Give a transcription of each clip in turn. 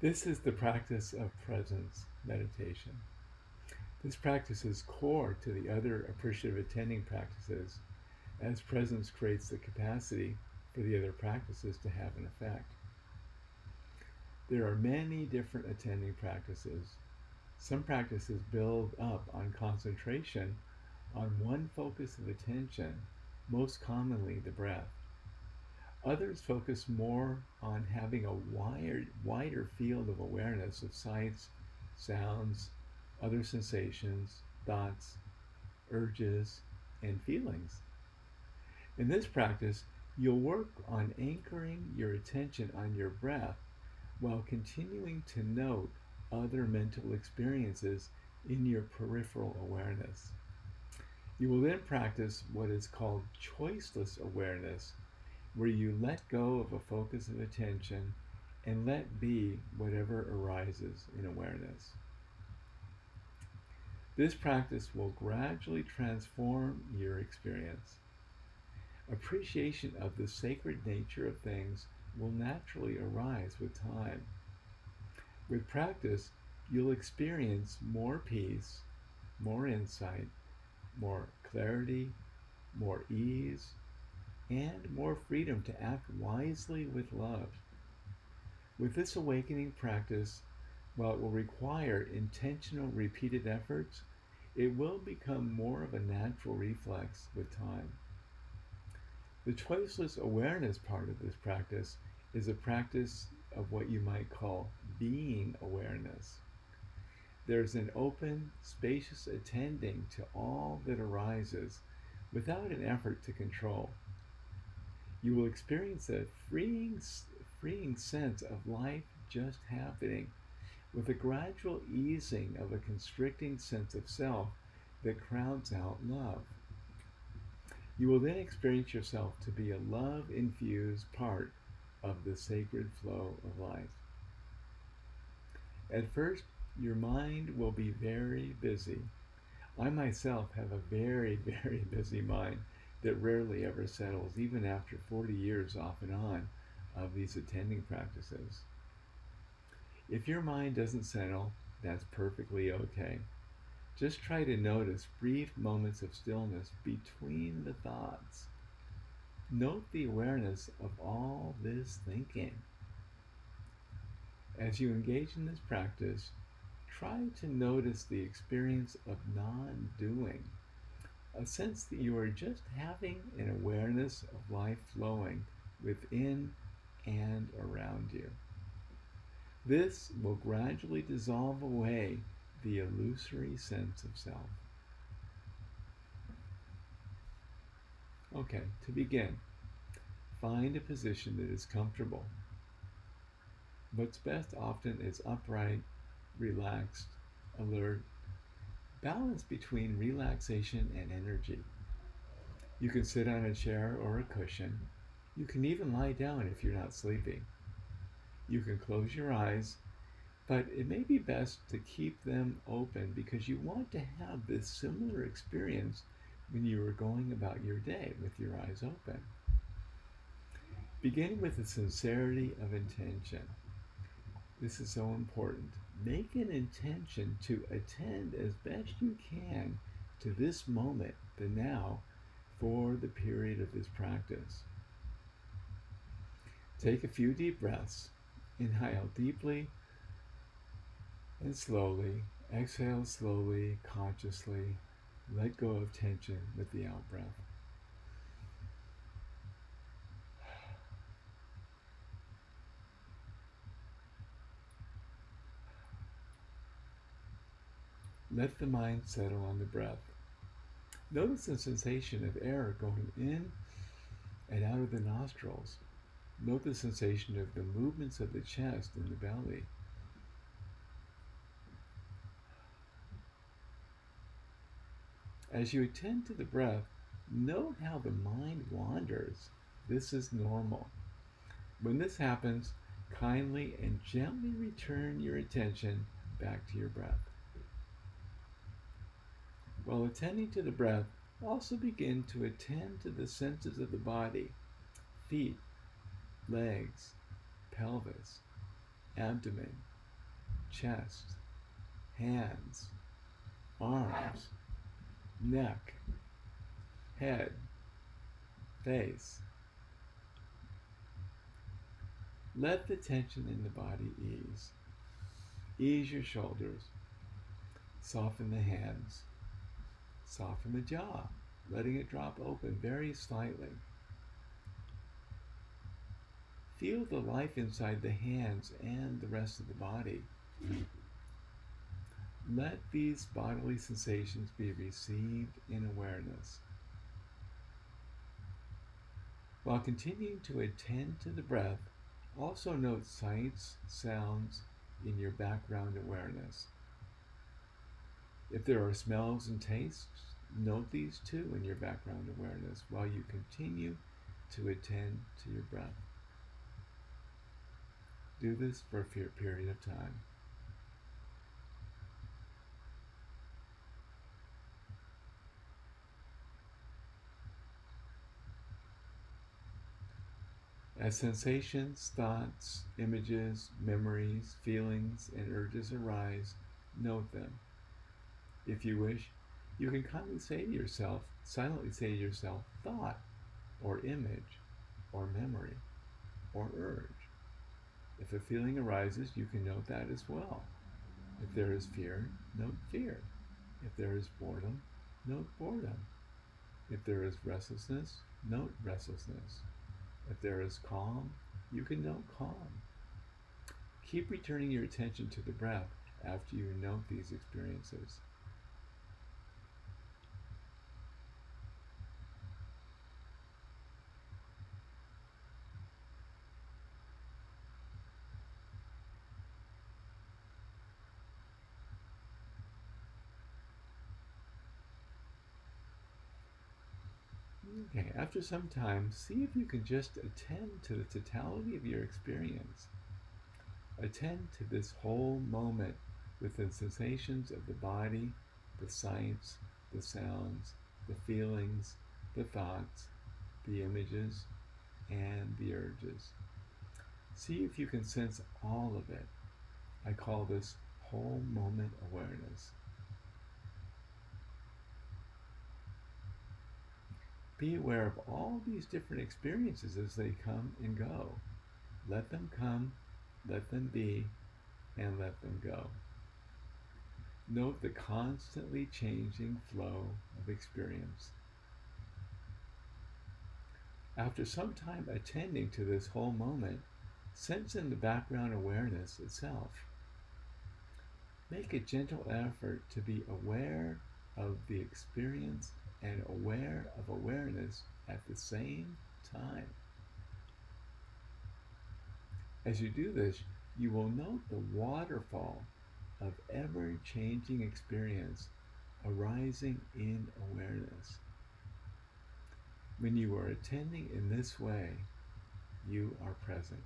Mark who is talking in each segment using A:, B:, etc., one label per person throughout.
A: This is the practice of presence meditation. This practice is core to the other appreciative attending practices, as presence creates the capacity for the other practices to have an effect. There are many different attending practices. Some practices build up on concentration on one focus of attention, most commonly the breath. Others focus more on having a wider field of awareness of sights, sounds, other sensations, thoughts, urges, and feelings. In this practice, you'll work on anchoring your attention on your breath while continuing to note other mental experiences in your peripheral awareness. You will then practice what is called choiceless awareness, where you let go of a focus of attention and let be whatever arises in awareness. This practice will gradually transform your experience. Appreciation of the sacred nature of things will naturally arise with time. With practice, you'll experience more peace, more insight, more clarity, more ease, and more freedom to act wisely with love. With this awakening practice, while it will require intentional repeated efforts, it will become more of a natural reflex with time. The choiceless awareness part of this practice is a practice of what you might call being awareness. There's an open, spacious attending to all that arises without an effort to control. You will experience a freeing sense of life just happening, with a gradual easing of a constricting sense of self that crowds out love. You will then experience yourself to be a love infused part of the sacred flow of life. At first, your mind will be very busy. I myself have a very, very busy mind that rarely ever settles, even after 40 years off and on of these attending practices. If your mind doesn't settle, that's perfectly okay. Just try to notice brief moments of stillness between the thoughts. Note the awareness of all this thinking. As you engage in this practice, try to notice the experience of non doing, a sense that you are just having an awareness of life flowing within and around you. This will gradually dissolve away the illusory sense of self. Okay, to begin, find a position that is comfortable. What's best often is upright, relaxed, alert, balance between relaxation and energy. You can sit on a chair or a cushion. You can even lie down if you're not sleeping. You can close your eyes, but it may be best to keep them open because you want to have this similar experience when you are going about your day with your eyes open. Begin with a sincerity of intention. This is so important. Make an intention to attend as best you can to this moment, the now, for the period of this practice. Take a few deep breaths. Inhale deeply and slowly. Exhale slowly, consciously. Let go of tension with the out breath. Let the mind settle on the breath. Notice the sensation of air going in and out of the nostrils. Note the sensation of the movements of the chest and the belly. As you attend to the breath, note how the mind wanders. This is normal. When this happens, kindly and gently return your attention back to your breath. While attending to the breath, also begin to attend to the senses of the body: feet, legs, pelvis, abdomen, chest, hands, arms, neck, head, face. Let the tension in the body ease. Ease your shoulders. Soften the hands. Soften the jaw, letting it drop open very slightly. Feel the life inside the hands and the rest of the body. Let these bodily sensations be received in awareness. While continuing to attend to the breath, also note sights, sounds in your background awareness. If there are smells and tastes, note these too in your background awareness while you continue to attend to your breath. Do this for a period of time. As sensations, thoughts, images, memories, feelings, and urges arise, note them. If you wish, you can silently say to yourself, thought, or image, or memory, or urge. If a feeling arises, you can note that as well. If there is fear, note fear. If there is boredom, note boredom. If there is restlessness, note restlessness. If there is calm, you can note calm. Keep returning your attention to the breath after you note these experiences. Okay, after some time, see if you can just attend to the totality of your experience. Attend to this whole moment with the sensations of the body, the sights, the sounds, the feelings, the thoughts, the images, and the urges. See if you can sense all of it. I call this whole moment awareness. Be aware of all these different experiences as they come and go. Let them come, let them be, and let them go. Note the constantly changing flow of experience. After some time attending to this whole moment, sense in the background awareness itself. Make a gentle effort to be aware of the experience and aware of awareness at the same time. As you do this, you will note the waterfall of ever-changing experience arising in awareness. When you are attending in this way, you are present.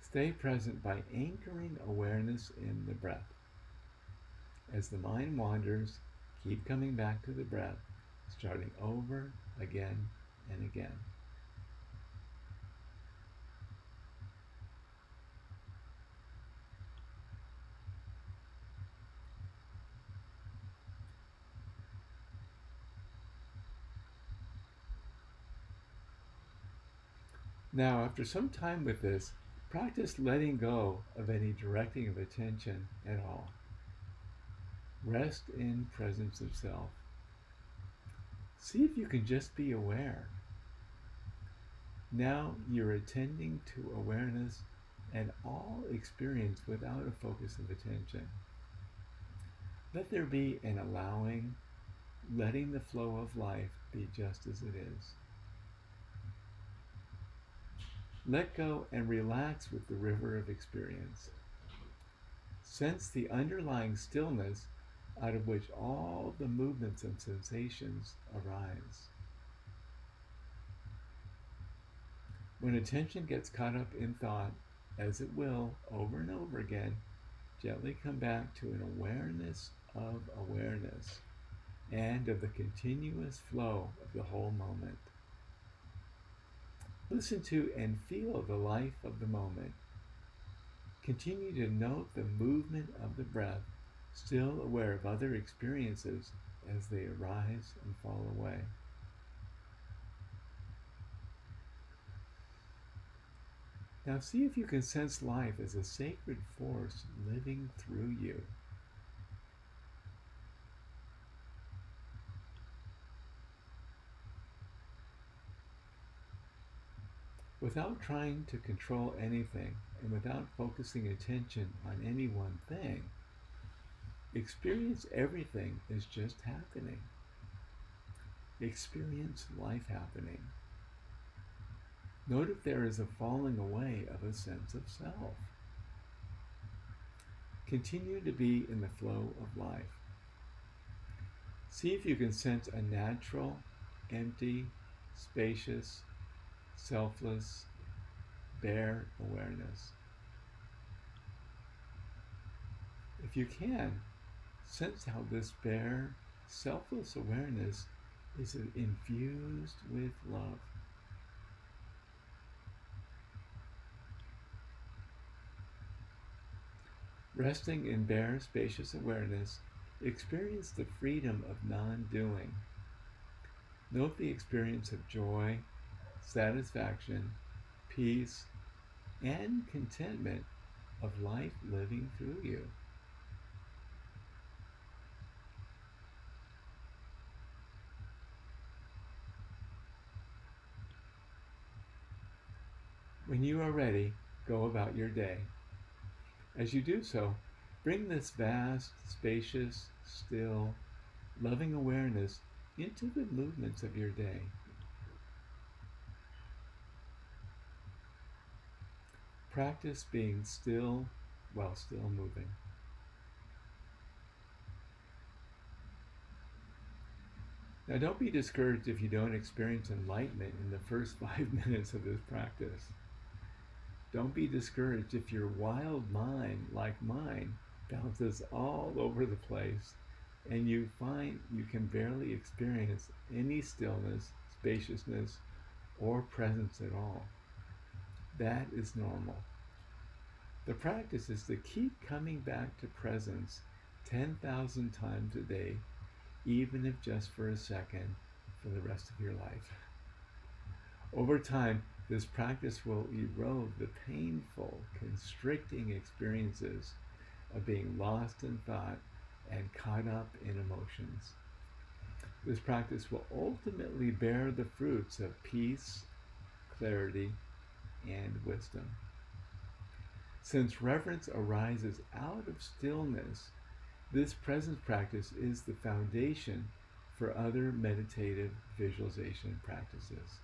A: Stay present by anchoring awareness in the breath. As the mind wanders, keep coming back to the breath, starting over again and again. Now, after some time with this, practice letting go of any directing of attention at all. Rest in presence of self. See if you can just be aware. Now you're attending to awareness and all experience without a focus of attention. Let there be an allowing, letting the flow of life be just as it is. Let go and relax with the river of experience. Sense the underlying stillness out of which all the movements and sensations arise. When attention gets caught up in thought, as it will over and over again, gently come back to an awareness of awareness and of the continuous flow of the whole moment. Listen to and feel the life of the moment. Continue to note the movement of the breath, still aware of other experiences as they arise and fall away. Now see if you can sense life as a sacred force living through you. Without trying to control anything and without focusing attention on any one thing, experience everything as just happening. Experience life happening. Note if there is a falling away of a sense of self. Continue to be in the flow of life. See if you can sense a natural, empty, spacious, selfless, bare awareness. If you can, sense how this bare, selfless awareness is infused with love. Resting in bare, spacious awareness, experience the freedom of non-doing. Note the experience of joy, satisfaction, peace, and contentment of life living through you. When you are ready, go about your day. As you do so, bring this vast, spacious, still, loving awareness into the movements of your day. Practice being still while still moving. Now, don't be discouraged if you don't experience enlightenment in the first 5 minutes of this practice. Don't be discouraged if your wild mind, like mine, bounces all over the place and you find you can barely experience any stillness, spaciousness, or presence at all. That is normal. The practice is to keep coming back to presence 10,000 times a day, even if just for a second, for the rest of your life. Over time, this practice will erode the painful, constricting experiences of being lost in thought and caught up in emotions. This practice will ultimately bear the fruits of peace, clarity, and wisdom. Since reverence arises out of stillness, this presence practice is the foundation for other meditative visualization practices.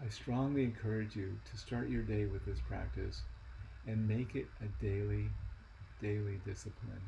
A: I strongly encourage you to start your day with this practice and make it a daily discipline.